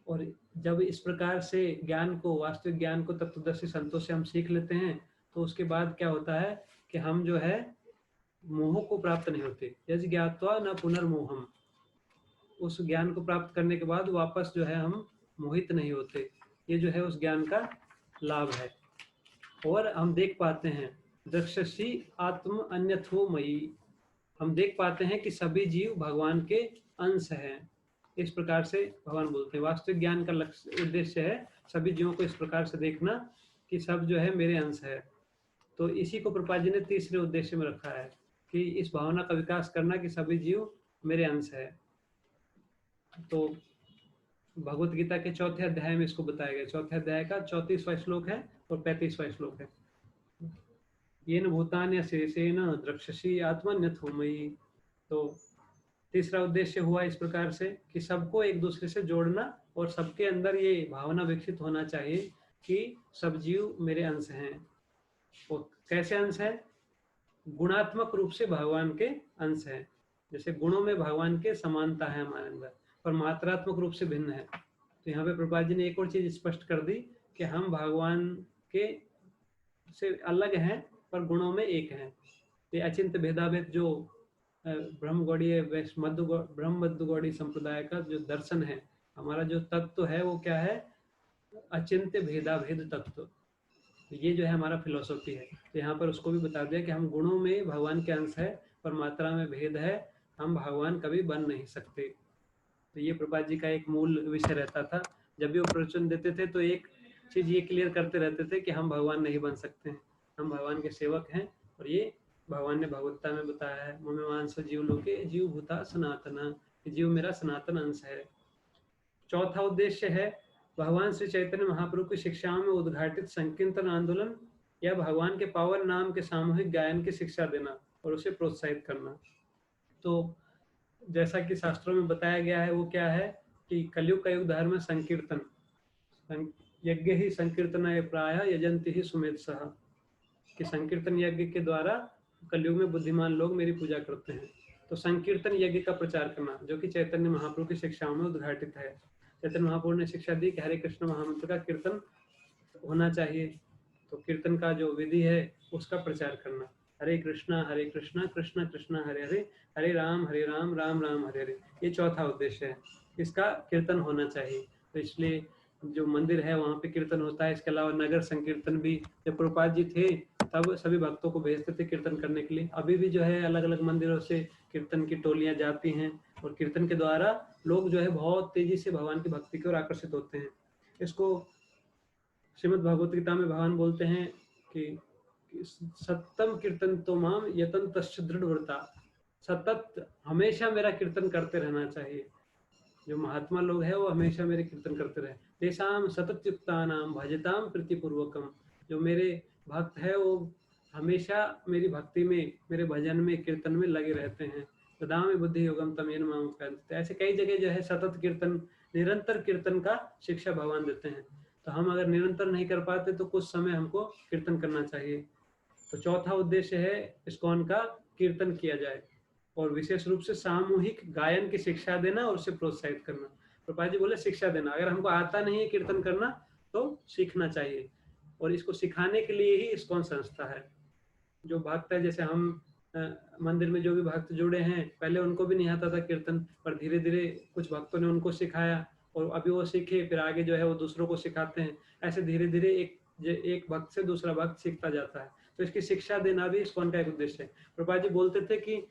और जब इस प्रकार से ज्ञान को, वास्तविक ज्ञान को तत्वदर्शी संतों से हम सीख लेते हैं, तो उसके बाद क्या होता है कि हम जो है मोह को प्राप्त नहीं होते। यज ज्ञात्वा न पुनर्मोहम, उस ज्ञान को प्राप्त करने के बाद वापस जो है हम मोहित नहीं होते। ये जो है उस ज्ञान का लाभ है। और हम देख पाते हैं दक्षसी आत्म अन्यथो मयि, हम देख पाते हैं कि सभी जीव भगवान के अंश हैं। इस प्रकार से भगवान बोलते हैं वास्तविक ज्ञान का लक्ष्य, उद्देश्य है सभी जीवों को इस प्रकार से देखना कि सब जो है मेरे अंश है। तो इसी को प्रभुपाद जी ने तीसरे उद्देश्य में रखा है कि इस भावना का विकास करना कि सभी जीव मेरे अंश है। तो भगवत गीता के चौथे अध्याय में इसको बताया गया। चौथे अध्याय का 34वां श्लोक है और 35वां श्लोक है। येन भूतान्य शेषेन द्रक्षसी आत्मन्यथो मयि। तो तीसरा उद्देश्य हुआ इस प्रकार से कि सबको एक दूसरे से जोड़ना और सबके अंदर ये भावना विकसित होना चाहिए कि सब जीव मेरे अंश हैं। और कैसे अंश है? गुणात्मक रूप से भगवान के अंश हैं। जैसे गुणों में भगवान के समानता है हमारे अंदर, पर मात्रात्मक रूप से भिन्न है। तो यहाँ पे प्रभुपाद जी ने एक और चीज स्पष्ट कर दी कि हम भगवान के से अलग हैं पर गुणों में एक हैं। ये अचिंत्य भेदाभेद जो ब्रह्मगौड़ीय ब्रह्म गौड़ी संप्रदाय का जो दर्शन है, हमारा जो तत्व है वो क्या है? अचिंत्य भेदाभेद तत्व। ये जो है हमारा फिलोसॉफी है। तो यहाँ पर उसको भी बता दिया कि हम गुणों में भगवान के अंश है पर मात्रा में भेद है, हम भगवान कभी बन नहीं सकते। तो ये प्रभुपाद जी का एक मूल विषय रहता था। जब भी वो प्रवचन देते थे तो एक चीज ये क्लियर करते रहते थे कि हम भगवान नहीं बन सकते हैं, हम भगवान के सेवक हैं। और ये भगवान ने भगवत्ता में बताया है, ममे मांस जीव लोके जीव भूता सनातन, जीव मेरा सनातन अंश है। चौथा उद्देश्य है भगवान श्री चैतन्य महाप्रभु की शिक्षाओं में उद्घाटित संकीर्तन आंदोलन या भगवान के पावन नाम के सामूहिक गायन की शिक्षा देना और उसे प्रोत्साहित करना। तो जैसा कि शास्त्रों में बताया गया है वो क्या है कि कलयुग का युग धर्म संकीर्तन, यज्ञ ही संकीर्तन प्राय यजंती ही सुमेध सह, कि संकीर्तन यज्ञ के द्वारा कलयुग में बुद्धिमान लोग मेरी पूजा करते हैं। तो संकीर्तन यज्ञ का प्रचार करना जो कि चैतन्य महाप्रभु की शिक्षाओं में उद्घाटित है। चैतन्य महाप्रभु ने शिक्षा दी कि हरे कृष्ण महामंत्र का कीर्तन होना चाहिए, तो कीर्तन का जो विधि है उसका प्रचार करना। हरे कृष्णा कृष्ण कृष्ण हरे हरे, हरे राम राम राम हरे हरे। ये चौथा उद्देश्य है, इसका कीर्तन होना चाहिए। तो इसलिए जो मंदिर है वहाँ पे कीर्तन होता है। इसके अलावा नगर संकीर्तन भी, जब प्रभुपाद जी थे तब सभी भक्तों को भेजते थे कीर्तन करने के लिए। अभी भी जो है अलग अलग मंदिरों से कीर्तन की टोलियां जाती हैं और कीर्तन के द्वारा लोग जो है बहुत तेजी से भगवान की भक्ति की ओर आकर्षित होते हैं। इसको श्रीमद् भगवत गीता में भगवान बोलते हैं कि सत्तम कीर्तन तो माम यतन तश्च दृढ़ व्रता, सतत हमेशा मेरा कीर्तन करते रहना चाहिए। जो महात्मा लोग हैं वो हमेशा मेरे कीर्तन करते रहे। तेषाम सतत युक्तानाम भजताम प्रीतिपूर्वकम, जो मेरे भक्त है वो हमेशा मेरी भक्ति में, मेरे भजन में, कीर्तन में लगे रहते हैं। सदा में बुद्धि योगम तम येन माम उपयान्ति। ऐसे कई जगह जो है सतत कीर्तन, निरंतर कीर्तन का शिक्षा भगवान देते हैं। तो हम अगर निरंतर नहीं कर पाते तो कुछ समय हमको कीर्तन करना चाहिए। तो चौथा उद्देश्य है इस्कॉन का कीर्तन किया जाए और विशेष रूप से सामूहिक गायन की शिक्षा देना और उसे प्रोत्साहित करना। प्रभुपाद जी बोले शिक्षा देना, अगर हमको आता नहीं है कीर्तन करना तो सीखना चाहिए, और इसको सिखाने के लिए ही इस्कॉन संस्था है। जो भक्त है, जैसे हम मंदिर में जो भी भक्त जुड़े हैं, पहले उनको भी नहीं आता था कीर्तन, पर धीरे धीरे कुछ भक्तों ने उनको सिखाया और अभी वो सीखे, फिर आगे जो है वो दूसरों को सिखाते हैं। ऐसे धीरे धीरे एक भक्त से दूसरा भक्त सीखता जाता है। तो इसकी शिक्षा देना भी इस्कॉन का एक उद्देश्य है। प्रभुपाद जी बोलते थे कि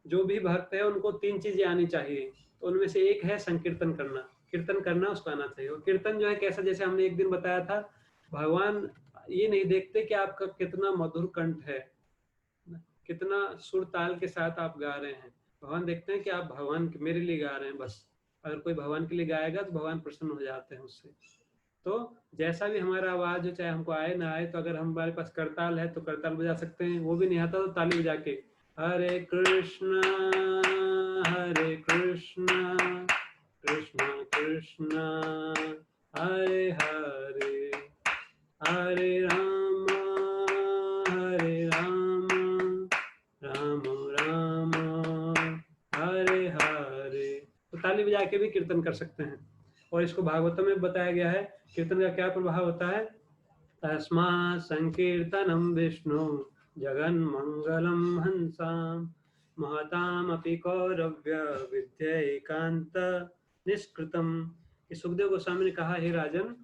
जो भी भक्त है उनको 3 चीजें आनी चाहिए, तो उनमें से एक है संकीर्तन करना। कीर्तन करना उसको आना चाहिए। और कीर्तन जो है कैसा, जैसे हमने एक दिन बताया था, भगवान ये नहीं देखते कि आपका कितना मधुर कंठ है, कितना सुर ताल के साथ आप गा रहे हैं। भगवान देखते हैं कि आप भगवान मेरे लिए गा रहे हैं बस। अगर कोई भगवान के लिए गाएगा तो भगवान प्रसन्न हो जाते हैं उससे। तो जैसा भी हमारा आवाज हो, चाहे हमको आए ना आए, तो अगर हमारे पास करताल है तो करताल बजा सकते हैं, वो भी नहीं आता तो ताली बजा के हरे कृष्णा कृष्ण कृष्ण हरे हरे, हरे राम राम राम हरे हरे। तो ताली बजा के भी कीर्तन कर सकते हैं। और इसको भागवतम में बताया गया है कीर्तन का क्या प्रभाव होता है। तस्मा संकीर्तनम विष्णु जगन मंगलम हंसाम महताम अपि कौरव्य विद्या एकांत निष्कृतम। सुखदेव गोस्वामी ने कहा, हे राजन,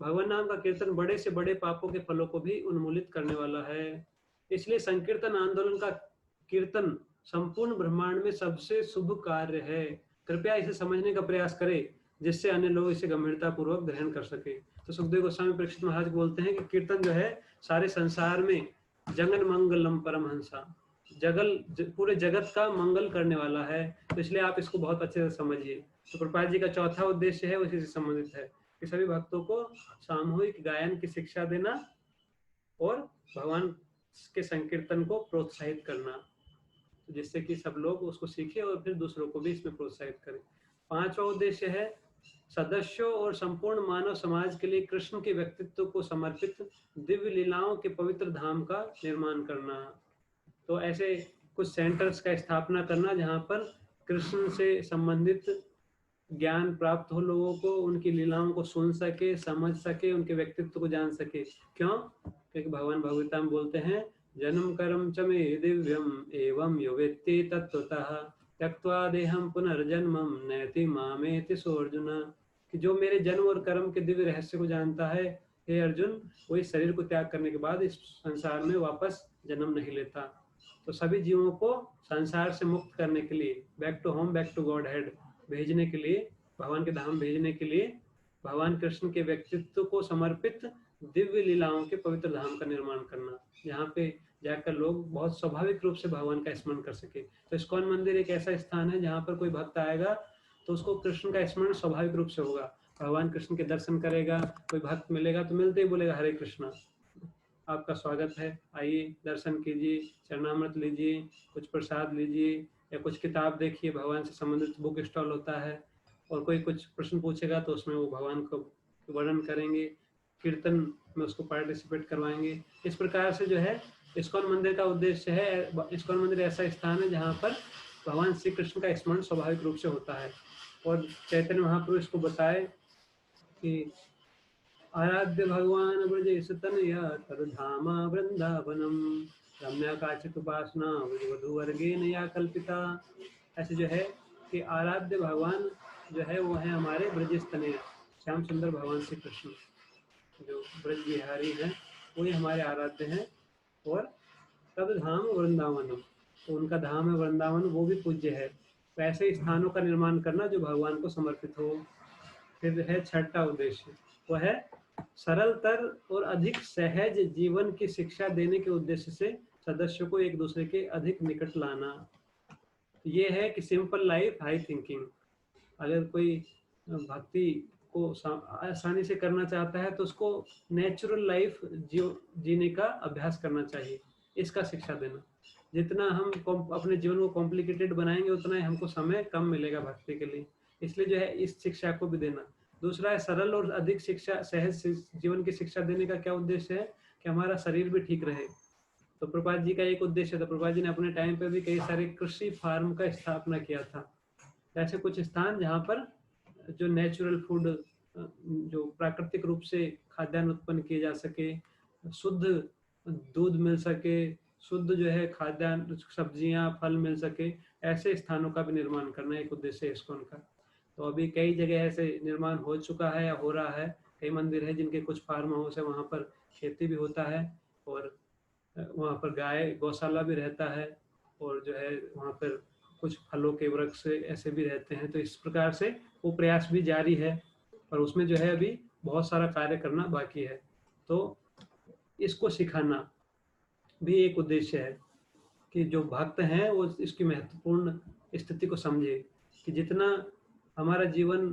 भगवान नाम का कीर्तन बड़े से बड़े पापों के फलों को भी उन्मूलित करने वाला है। इसलिए संकीर्तन आंदोलन का कीर्तन संपूर्ण ब्रह्मांड में सबसे शुभ कार्य है। कृपया इसे समझने का प्रयास करें जिससे अन्य लोग इसे गंभीरता पूर्वक ग्रहण कर सके। तो सुखदेव गोस्वामी परीक्षित महाराज बोलते हैं कि कीर्तन जो है सारे संसार में जगन मंगलम परमहंसा, पूरे जगत का मंगल करने वाला है। तो इसलिए आप इसको बहुत अच्छे से समझिए। तो प्रभुपाद जी का चौथा उद्देश्य है उसी से संबंधित है कि सभी भक्तों को सामूहिक गायन की शिक्षा देना और भगवान के संकीर्तन को प्रोत्साहित करना, जिससे कि सब लोग उसको सीखें और फिर दूसरों को भी इसमें प्रोत्साहित करें। पांचवा उद्देश्य है सदस्यों और संपूर्ण मानव समाज के लिए कृष्ण के व्यक्तित्व को समर्पित दिव्य लीलाओं के पवित्र धाम का निर्माण करना। तो ऐसे कुछ सेंटर्स का स्थापना करना जहाँ पर कृष्ण से संबंधित ज्ञान प्राप्त हो, लोगों को उनकी लीलाओं को सुन सके, समझ सके, उनके व्यक्तित्व को जान सके। क्यों? क्योंकि भगवान भगवता में बोलते हैं, जन्म कर्म च मे दिव्यम एवं यो वेत्ति तत्त्वतः त्यक्त्वा देहम पुनर्जन्मम नयति मामेति सो अर्जुन। कि जो मेरे जन्म और कर्म के दिव्य रहस्य को जानता है, हे अर्जुन, वो इस शरीर को त्याग करने के बाद इस संसार में वापस जन्म नहीं लेता। तो सभी जीवों को संसार से मुक्त करने के लिए, back to home, back to godhead भेजने के लिए, भगवान के धाम भेजने के लिए, भगवान कृष्ण के व्यक्तित्व को समर्पित दिव्य लीलाओं के पवित्र धाम का निर्माण करना, जहाँ पे जाकर लोग बहुत स्वाभाविक रूप से भगवान का स्मरण कर सके। तो इस्कॉन मंदिर एक ऐसा स्थान है जहाँ पर कोई भक्त आएगा तो उसको कृष्ण का स्मरण स्वाभाविक रूप से होगा। भगवान कृष्ण के दर्शन करेगा, कोई भक्त मिलेगा तो मिलते ही बोलेगा, हरे कृष्णा, आपका स्वागत है, आइए दर्शन कीजिए, चरणामृत लीजिए, कुछ प्रसाद लीजिए या कुछ किताब देखिए, भगवान से संबंधित बुक स्टॉल होता है। और कोई कुछ प्रश्न पूछेगा तो उसमें वो भगवान को वर्णन करेंगे, कीर्तन में उसको पार्टिसिपेट करवाएंगे। इस प्रकार से जो है इस्कॉन मंदिर का उद्देश्य है। इस्कॉन मंदिर ऐसा स्थान है जहाँ पर भगवान श्री कृष्ण का स्मरण स्वाभाविक रूप से होता है। और चैतन्य महाप्रभु इसको बताए कि आराध्य भगवान ब्रजेश तनया तरुधामा वृंदावनम रम्या काचित उपासना वधु वर्गेन या कल्पिता। ऐसे जो है कि आराध्य भगवान जो है वो है हमारे ब्रजेश तनया श्याम सुंदर भगवान श्री कृष्ण, जो ब्रज बिहारी हैं वही हमारे आराध्य हैं। और तद धाम वृंदावनम, तो उनका धाम है वृंदावन, वो भी पूज्य है। तो ऐसे स्थानों का निर्माण करना जो भगवान को समर्पित हो। फिर है छठा उद्देश्य, वह है सरलतर और अधिक सहज जीवन की शिक्षा देने के उद्देश्य से सदस्यों को एक दूसरे के अधिक निकट लाना। ये है कि सिंपल लाइफ हाई थिंकिंग। अगर कोई भक्ति को आसानी से करना चाहता है तो उसको नेचुरल लाइफ जीने का अभ्यास करना चाहिए, इसका शिक्षा देना। जितना हम अपने जीवन को कॉम्प्लिकेटेड बनाएंगे उतना ही हमको समय कम मिलेगा भक्ति के लिए, इसलिए जो है इस शिक्षा को भी देना। दूसरा है सरल और अधिक शिक्षा, सहज जीवन की शिक्षा देने का क्या उद्देश्य है कि हमारा शरीर भी ठीक रहे। तो प्रभुपाद जी का एक उद्देश्य था, प्रभुपाद जी ने अपने टाइम पे भी कई सारे कृषि फार्म का स्थापना किया था। ऐसे कुछ स्थान जहाँ पर जो नेचुरल फूड, जो प्राकृतिक रूप से खाद्यान्न उत्पन्न किए जा सके, शुद्ध दूध मिल सके, शुद्ध जो है खाद्यान्न सब्जियां फल मिल सके, ऐसे स्थानों का भी निर्माण करना एक उद्देश्य है इस्कॉन का। तो अभी कई जगह ऐसे निर्माण हो चुका है या हो रहा है। कई मंदिर है जिनके कुछ फार्म हाउस है, वहाँ पर खेती भी होता है और वहाँ पर गाय गौशाला भी रहता है, और जो है वहाँ पर कुछ फलों के वृक्ष ऐसे भी रहते हैं। तो इस प्रकार से वो प्रयास भी जारी है, पर उसमें जो है अभी बहुत सारा कार्य करना बाकी है। तो इसको सिखाना भी एक उद्देश्य है कि जो भक्त हैं वो इसकी महत्वपूर्ण स्थिति को समझे कि जितना हमारा जीवन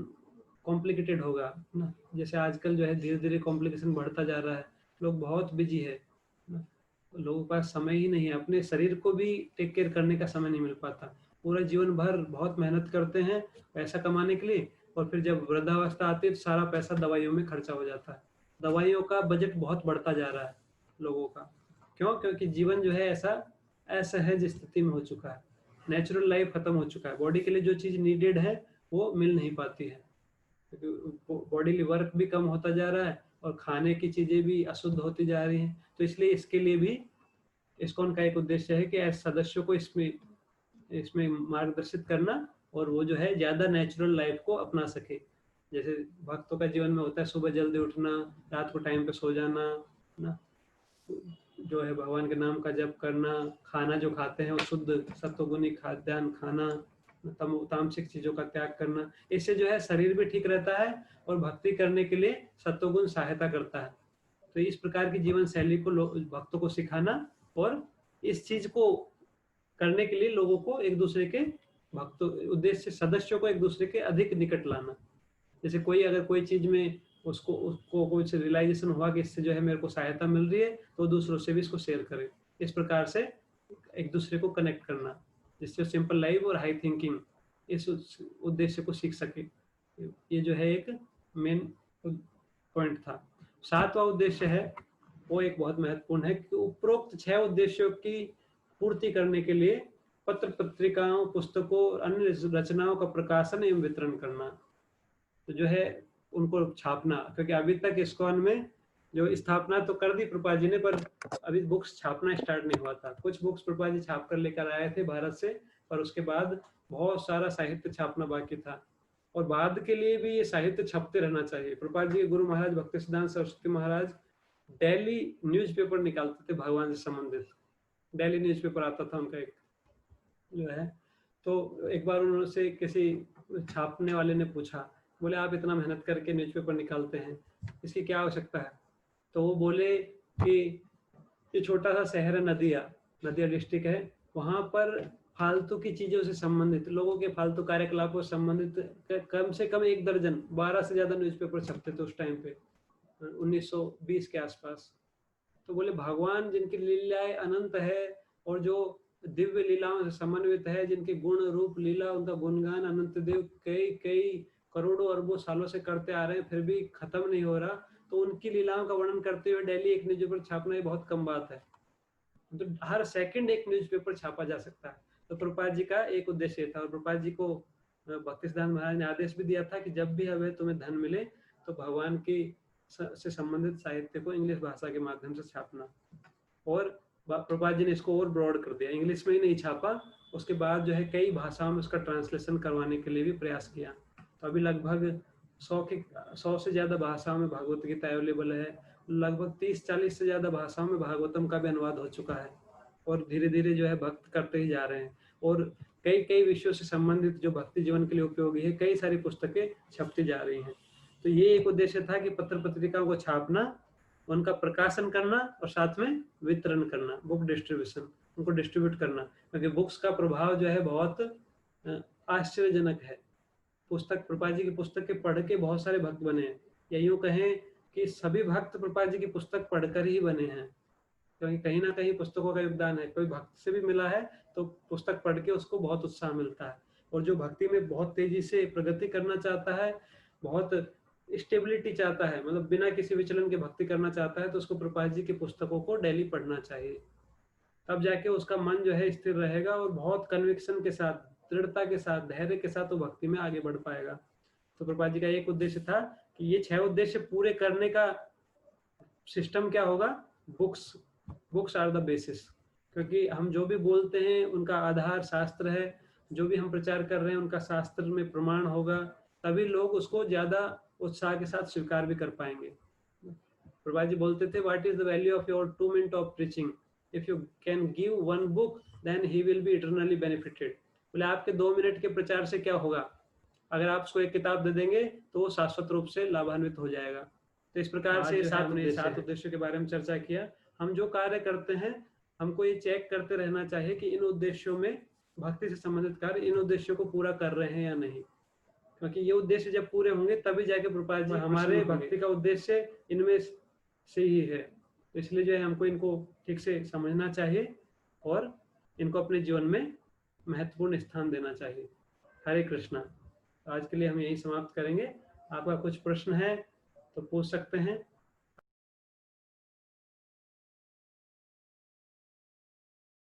कॉम्प्लिकेटेड होगा ना, जैसे आजकल जो है धीरे धीरे कॉम्प्लिकेशन बढ़ता जा रहा है, लोग बहुत बिजी है ना, लोगों के पास समय ही नहीं है, अपने शरीर को भी टेक केयर करने का समय नहीं मिल पाता। पूरा जीवन भर बहुत मेहनत करते हैं पैसा कमाने के लिए, और फिर जब वृद्धावस्था आती है तो सारा पैसा दवाइयों में खर्चा हो जाता है। दवाइयों का बजट बहुत बढ़ता जा रहा है लोगों का। क्यों? क्योंकि जीवन जो है ऐसा असहज स्थिति में हो चुका है, नेचुरल लाइफ खत्म हो चुका है, बॉडी के लिए जो चीज नीडेड है वो मिल नहीं पाती है, क्योंकि बॉडी वर्क भी कम होता जा रहा है और खाने की चीजें भी अशुद्ध होती जा रही हैं। तो इसलिए इसके लिए भी इस्कॉन का एक उद्देश्य है कि सदस्यों को इसमें मार्गदर्शित करना, और वो जो है ज्यादा नेचुरल लाइफ को अपना सके। जैसे भक्तों का जीवन में होता है सुबह जल्दी उठना, रात को टाइम पे सो जाना ना, जो है भगवान के नाम का जप करना, खाना जो खाते हैं वो शुद्ध सत्वगुणी खाद्यान्न खाना, तामसिक चीजों का त्याग करना। इससे जो है शरीर भी ठीक रहता है और भक्ति करने के लिए सत्वगुण सहायता करता है। तो इस प्रकार की जीवन शैली को भक्तों को सिखाना, और इस चीज को करने के लिए लोगों को एक दूसरे के भक्तों उद्देश्य सदस्यों को एक दूसरे के अधिक निकट लाना। जैसे कोई अगर कोई चीज में उसको कुछ रियलाइजेशन हुआ कि इससे जो है मेरे को सहायता मिल रही है, तो दूसरों से भी इसको शेयर करें। इस प्रकार से एक दूसरे को कनेक्ट करना, जिससे सिंपल लाइफ और हाई थिंकिंग इस उद्देश्य को सीख सके। ये जो है एक मेन पॉइंट था। सातवां उद्देश्य है वो एक बहुत महत्वपूर्ण है कि उपरोक्त 6 उद्देश्यों की पूर्ति करने के लिए पत्र पत्रिकाओं, पुस्तकों और अन्य रचनाओं का प्रकाशन एवं वितरण करना। तो जो है उनको छापना, क्योंकि अभी तक इस्कॉन में जो स्थापना तो कर दी प्रभुपाद जी ने, पर अभी बुक्स छापना स्टार्ट नहीं हुआ था। कुछ बुक्स प्रभुपाद जी छाप कर लेकर आए थे भारत से, पर उसके बाद बहुत सारा साहित्य छापना बाकी था, और बाद के लिए भी ये साहित्य छपते रहना चाहिए। प्रभुपाद जी गुरु महाराज भक्तिसिद्धांत सरस्वती महाराज डेली न्यूज़पेपर निकालते थे भगवान से संबंधित, डेली न्यूज़पेपर आता था उनका एक जो है। तो एक बार उन्होंने किसी छापने वाले ने पूछा, बोले आप इतना मेहनत करके न्यूज़पेपर निकालते हैं, इसकी क्या आवश्यकता है? तो वो बोले कि ये छोटा सा शहर है, नदिया डिस्ट्रिक्ट है, वहाँ पर फालतू की चीजों से संबंधित, लोगों के फालतू कार्यकलापों से संबंधित कम से कम 1 दर्जन 12 से ज्यादा न्यूज़पेपर छपते थे उस टाइम पे, 1920 के आसपास। तो बोले भगवान जिनकी लीलाएं अनंत है और जो दिव्य लीलाओं से समन्वित है, जिनके गुण रूप लीला उनका गुणगान अनंत देव कई करोड़ों अरबों सालों से करते आ रहे हैं, फिर भी खत्म नहीं हो रहा, तो उनकी लीलाओं का वर्णन करते हुए डेली एक न्यूज़पेपर छापना ये बहुत कम बात है। तो हर सेकंड एक न्यूज़पेपर छापा जा सकता है। तो प्रभुपाद जी का एक उद्देश्य था, और प्रभुपाद जी को भक्तिसिद्धांत महाराज ने आदेश भी दिया था कि जब भी हमें तुम्हें धन मिले तो भगवान की से संबंधित साहित्य को इंग्लिश भाषा के माध्यम से छापना। और प्रभुपाद जी ने इसको और ब्रॉड कर दिया, इंग्लिश में ही नहीं छापा, उसके बाद जो है कई भाषाओं में उसका ट्रांसलेशन करवाने के लिए भी प्रयास किया। तो अभी लगभग 100 से ज़्यादा भाषाओं में भागवत गीता अवेलेबल है, लगभग 30-40 से ज़्यादा भाषाओं में भागवतम का भी अनुवाद हो चुका है, और धीरे धीरे जो है भक्त करते ही जा रहे हैं। और कई कई विषयों से संबंधित जो भक्ति जीवन के लिए उपयोगी है, कई सारी पुस्तकें छपती जा रही हैं। तो ये एक उद्देश्य था कि पत्र पत्रिकाओं को छापना, उनका प्रकाशन करना और साथ में वितरण करना, बुक डिस्ट्रीब्यूशन, उनको डिस्ट्रीब्यूट करना, क्योंकि बुक्स का प्रभाव जो है बहुत आश्चर्यजनक है। पुस्तक, प्रभुपाद जी की पुस्तक के पढ़ के बहुत सारे भक्त बने हैं, या यूँ कहें कि सभी भक्त प्रभुपाद जी की पुस्तक पढ़कर ही बने हैं, क्योंकि कहीं ना कहीं पुस्तकों का योगदान है। कोई भक्त से भी मिला है तो पुस्तक पढ़ के उसको बहुत उत्साह मिलता है, और जो भक्ति में बहुत तेजी से प्रगति करना चाहता है, बहुत स्टेबिलिटी चाहता है, मतलब बिना किसी विचलन के भक्ति करना चाहता है, तो उसको प्रभुपाद जी की पुस्तकों को डेली पढ़ना चाहिए। तब जाके उसका मन जो है स्थिर रहेगा, और बहुत कन्विक्शन के साथ, दृढ़ता के साथ, धैर्य के साथ वो भक्ति में आगे बढ़ पाएगा। तो प्रभुपाद जी का एक उद्देश्य था कि ये 6 उद्देश्य पूरे करने का सिस्टम क्या होगा, बुक्स आर द बेसिस, क्योंकि हम जो भी बोलते हैं उनका आधार शास्त्र है, जो भी हम प्रचार कर रहे हैं उनका शास्त्र में प्रमाण होगा, तभी लोग उसको ज्यादा उत्साह के साथ स्वीकार भी कर पाएंगे। प्रभुपाद जी बोलते थे, what is the value of your 2 minute of preaching, if you can give 1 book then he will be eternally benefited. बोले आपके 2 मिनट के प्रचार से क्या होगा, अगर आप उसको एक किताब दे देंगे तो वो शाश्वत रूप से लाभान्वित हो जाएगा। तो इस प्रकार से 7 उद्देश्यों के बारे में चर्चा किया। हम जो कार्य करते हैं हमको ये चेक करते रहना चाहिए कि इन उद्देश्यों में, भक्ति से संबंधित कार्य, इन उद्देश्यों को पूरा कर रहे हैं या नहीं, क्योंकि ये उद्देश्य जब पूरे होंगे तभी जाके प्रभुपाद जी, हमारे भक्ति का उद्देश्य इनमें से ही है। तो इसलिए जो है हमको इनको ठीक से समझना चाहिए और इनको अपने जीवन में महत्वपूर्ण स्थान देना चाहिए। हरे कृष्णा। आज के लिए हम यही समाप्त करेंगे। आपका कुछ प्रश्न है तो पूछ सकते हैं।